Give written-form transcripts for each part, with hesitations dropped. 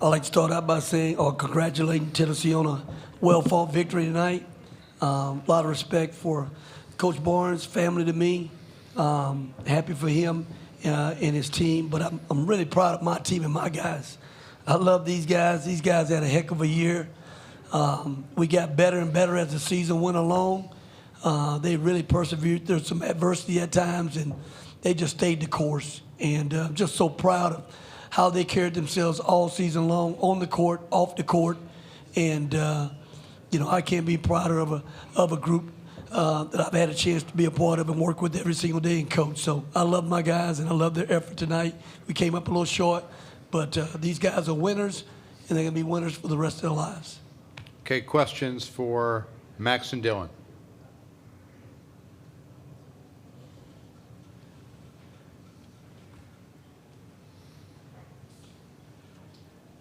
I'd like to start out by saying or congratulating Tennessee on a well-fought victory tonight. A lot of respect for Coach Barnes' family to me. Happy for him and his team, but I'm really proud of my team and my guys. I love these guys. These guys had a heck of a year. We got better and better as the season went along. They really persevered through some adversity at times, and they just stayed the course. And I'm just so proud of how they carried themselves all season long, on the court, off the court. And, I can't be prouder of a group that I've had a chance to be a part of and work with every single day and coach. So I love my guys, and I love their effort tonight. We came up a little short, but these guys are winners, and they're going to be winners for the rest of their lives. Okay, questions for Max and Dylan?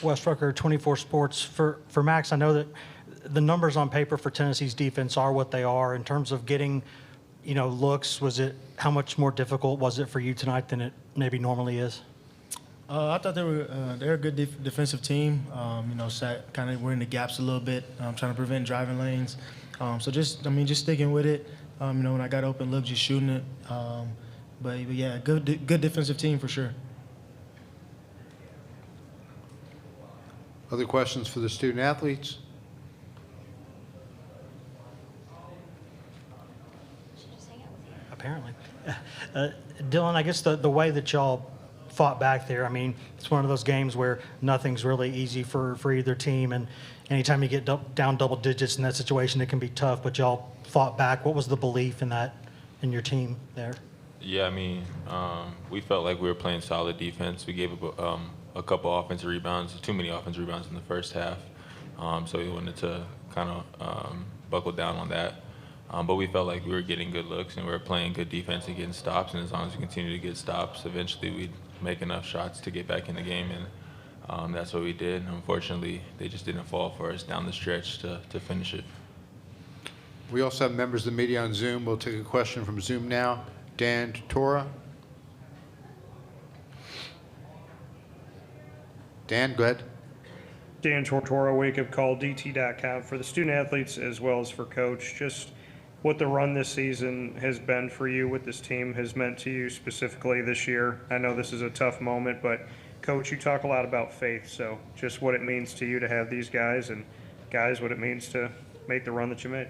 Wes Rucker, 24 Sports. For Max, I know that the numbers on paper for Tennessee's defense are what they are. In terms of getting, looks, how much more difficult was it for you tonight than it maybe normally is? I thought they're a good defensive team. We're in the gaps a little bit, trying to prevent driving lanes. So just sticking with it. When I got open look, just shooting it. But yeah, good defensive team for sure. Other questions for the student athletes? Apparently. Dylan, I guess the way that y'all fought back there, it's one of those games where nothing's really easy for either team, and anytime you get down double digits in that situation, it can be tough, but y'all fought back. What was the belief in your team there? Yeah, we felt like we were playing solid defense. We gave up a couple offensive rebounds, too many offensive rebounds in the first half, so we wanted to kind of buckle down on that. But we felt like we were getting good looks and we were playing good defense and getting stops, and as long as we continue to get stops, eventually we'd make enough shots to get back in the game, and that's what we did. Unfortunately, they just didn't fall for us down the stretch to finish it. We also have members of the media on Zoom. We'll take a question from Zoom now. Dan Tortora. Dan, go ahead. Dan Tortora, Wake Up Call, DT.com. For the student athletes as well as for Coach, just what the run this season has been for you, what this team has meant to you specifically this year. I know this is a tough moment, but Coach, you talk a lot about faith, so just what it means to you to have these guys, and guys, what it means to make the run that you made.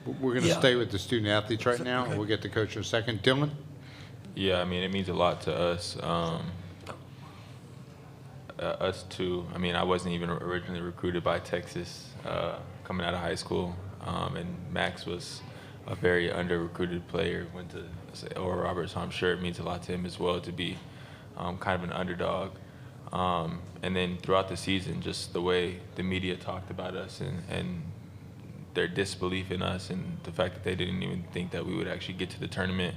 We're going to stay with the student athletes right now. Okay. We'll get to Coach in a second. Dylan? Yeah, it means a lot to us. Us too. I wasn't even originally recruited by Texas coming out of high school, and Max was a very under-recruited player, went to Oral Roberts, so I'm sure it means a lot to him as well to be kind of an underdog. And then throughout the season, just the way the media talked about us and their disbelief in us, and the fact that they didn't even think that we would actually get to the tournament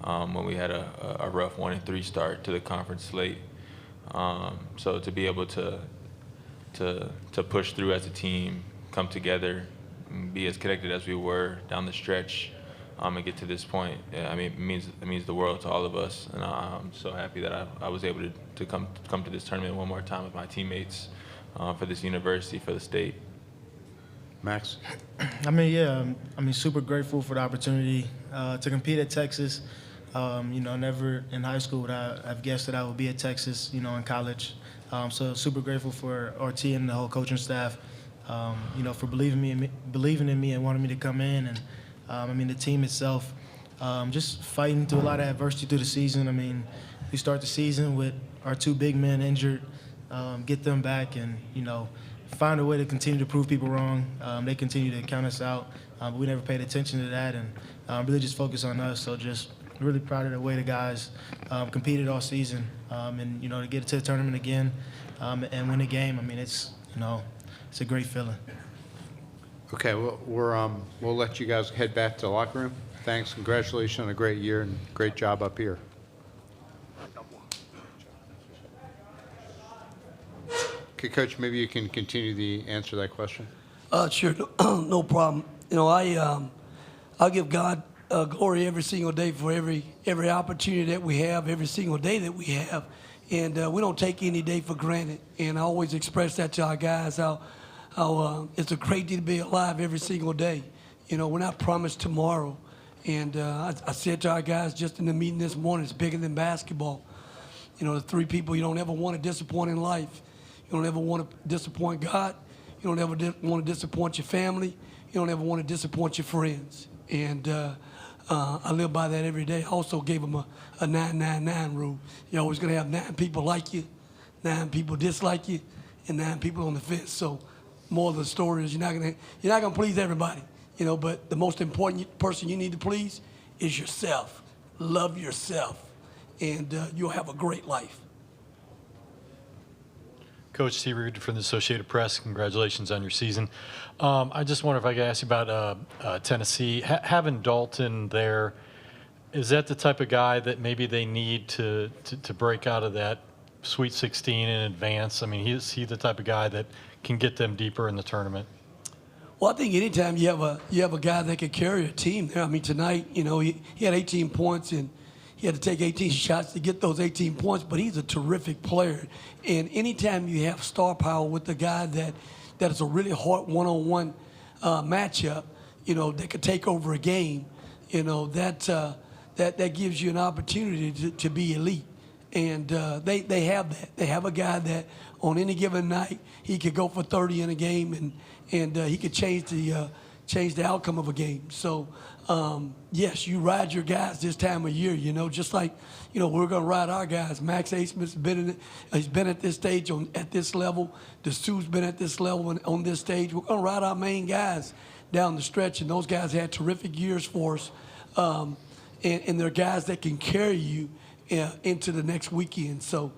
when we had a rough 1-3 start to the conference slate. So to be able to push through as a team, come together, and be as connected as we were down the stretch, and get to this point, it means the world to all of us, and I'm so happy that I was able to come to this tournament one more time with my teammates for this university, for the state. Max? Super grateful for the opportunity to compete at Texas. Never in high school would I have guessed that I would be at Texas, in college. So super grateful for RT and the whole coaching staff, for believing in me and wanting me to come in. And the team itself, just fighting through a lot of adversity through the season. We start the season with our two big men injured, get them back, and find a way to continue to prove people wrong. They continue to count us out, but we never paid attention to that, and really just focus on us. So just really proud of the way the guys competed all season, and to get to the tournament again and win a game. It's a great feeling. Okay, well, we'll let you guys head back to the locker room. Thanks, congratulations on a great year and great job up here. Okay, Coach, maybe you can continue the answer to that question. Sure, no problem. I'll give God glory every single day for every opportunity that we have, every single day that we have. And we don't take any day for granted. And I always express that to our guys, how it's a great day to be alive every single day. You know, we're not promised tomorrow. And I said to our guys just in the meeting this morning, it's bigger than basketball. You know, the three people you don't ever want to disappoint in life. You don't ever want to disappoint God. You don't ever want to disappoint your family. You don't ever want to disappoint your friends. And I live by that every day. I also gave them a 9-9-9 rule. You're always going to have 9 people like you, 9 people dislike you, and 9 people on the fence. So more of the story is you're not going to please everybody, you know, but the most important person you need to please is yourself. Love yourself, and you'll have a great life. Coach T. Reed from the Associated Press, congratulations on your season. I just wonder if I could ask you about Tennessee. Having Dalton there, is that the type of guy that maybe they need to break out of that Sweet 16 in advance? I mean, is he the type of guy that can get them deeper in the tournament? Well, I think anytime you have a guy that can carry a team there. I mean, tonight, you know, he had 18 points and he had to take 18 shots to get those 18 points, but he's a terrific player. And anytime you have star power with a guy that is a really hard one-on-one matchup, you know, that could take over a game, you know, that gives you an opportunity to be elite. And they have that. They have a guy that on any given night he could go for 30 in a game, and he could change the outcome of a game. So yes, you ride your guys this time of year. You know, just like you know we're going to ride our guys. Max Asmith's he's been at this stage at this level. Dessou's been at this level on this stage. We're going to ride our main guys down the stretch, and those guys had terrific years for us. And they're guys that can carry you into the next weekend. So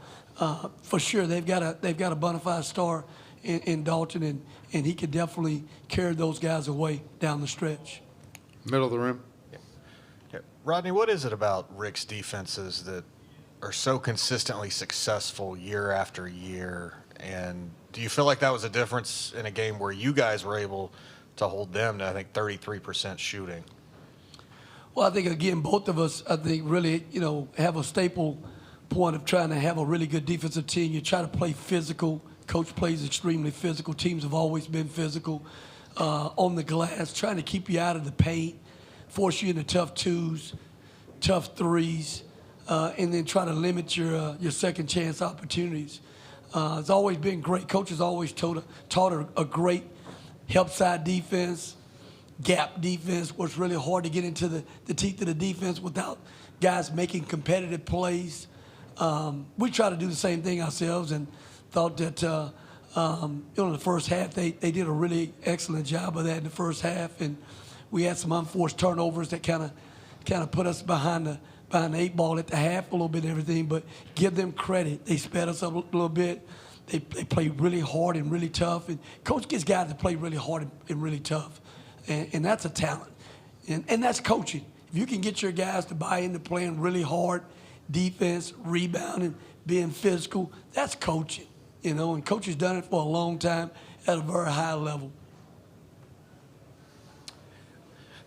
for sure, they've got a bona fide star in Dalton, and he could definitely carry those guys away down the stretch. Middle of the room. Yeah. Rodney, what is it about Rick's defenses that are so consistently successful year after year? And do you feel like that was a difference in a game where you guys were able to hold them to, I think, 33% shooting? Well, I think, again, both of us, I think, really, you know, have a staple point of trying to have a really good defensive team. You try to play physical. Coach plays extremely physical. Teams have always been physical on the glass, trying to keep you out of the paint, force you into tough twos, tough threes, and then try to limit your second chance opportunities. It's always been great. Coach has always taught a great help side defense, gap defense, where it's really hard to get into the teeth of the defense without guys making competitive plays. We try to do the same thing ourselves, and thought that in the first half they did a really excellent job of that in the first half, and we had some unforced turnovers that kind of put us behind the 8 ball at the half a little bit and everything. But give them credit; they sped us up a little bit. They played really hard and really tough, and Coach gets guys to play really hard and really tough. And that's a talent, and that's coaching. If you can get your guys to buy into playing really hard defense, rebounding, being physical, that's coaching, you know, and Coach has done it for a long time at a very high level.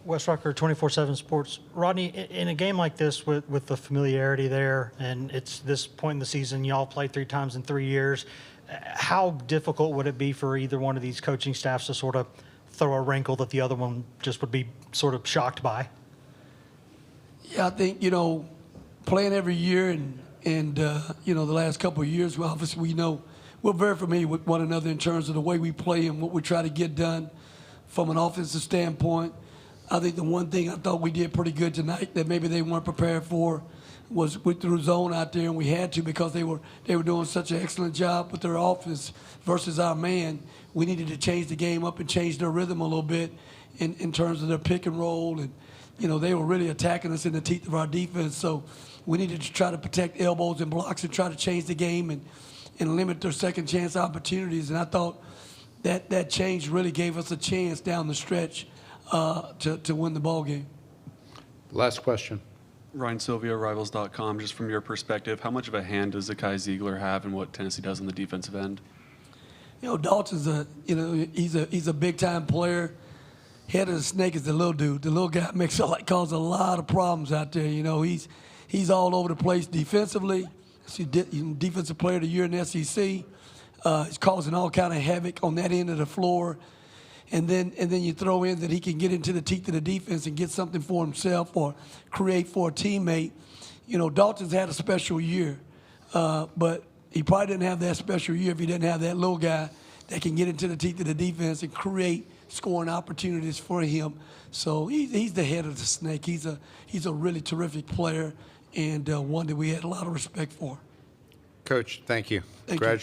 Wes Rucker, 24/7 Sports. Rodney, in a game like this with the familiarity there, and it's this point in the season, y'all played 3 times in 3 years, how difficult would it be for either one of these coaching staffs to sort of throw a wrinkle that the other one just would be sort of shocked by? Yeah, I think, you know, playing every year and you know, the last couple of years, well, obviously we know we're very familiar with one another in terms of the way we play and what we try to get done from an offensive standpoint. I think the one thing I thought we did pretty good tonight that maybe they weren't prepared for was we threw zone out there, and we had to because they were doing such an excellent job with their offense versus our man. We needed to change the game up and change their rhythm a little bit in terms of their pick and roll, and you know they were really attacking us in the teeth of our defense. So we needed to try to protect elbows and blocks and try to change the game and limit their second chance opportunities. And I thought that change really gave us a chance down the stretch to win the ball game. Last question. Ryan Silvio, Rivals.com. Just from your perspective, how much of a hand does Zakai Ziegler have in what Tennessee does on the defensive end? You know, Dalton's he's a big time player. Head of the snake is the little dude. The little guy causes a lot of problems out there. You know, he's all over the place defensively, He's defensive player of the year in the SEC. He's causing all kind of havoc on that end of the floor. And then you throw in that he can get into the teeth of the defense and get something for himself or create for a teammate. You know, Dalton's had a special year, but he probably didn't have that special year if he didn't have that little guy that can get into the teeth of the defense and create scoring opportunities for him. So he's the head of the snake. He's a really terrific player and one that we had a lot of respect for. Coach, thank you. Thank you. Congratulations.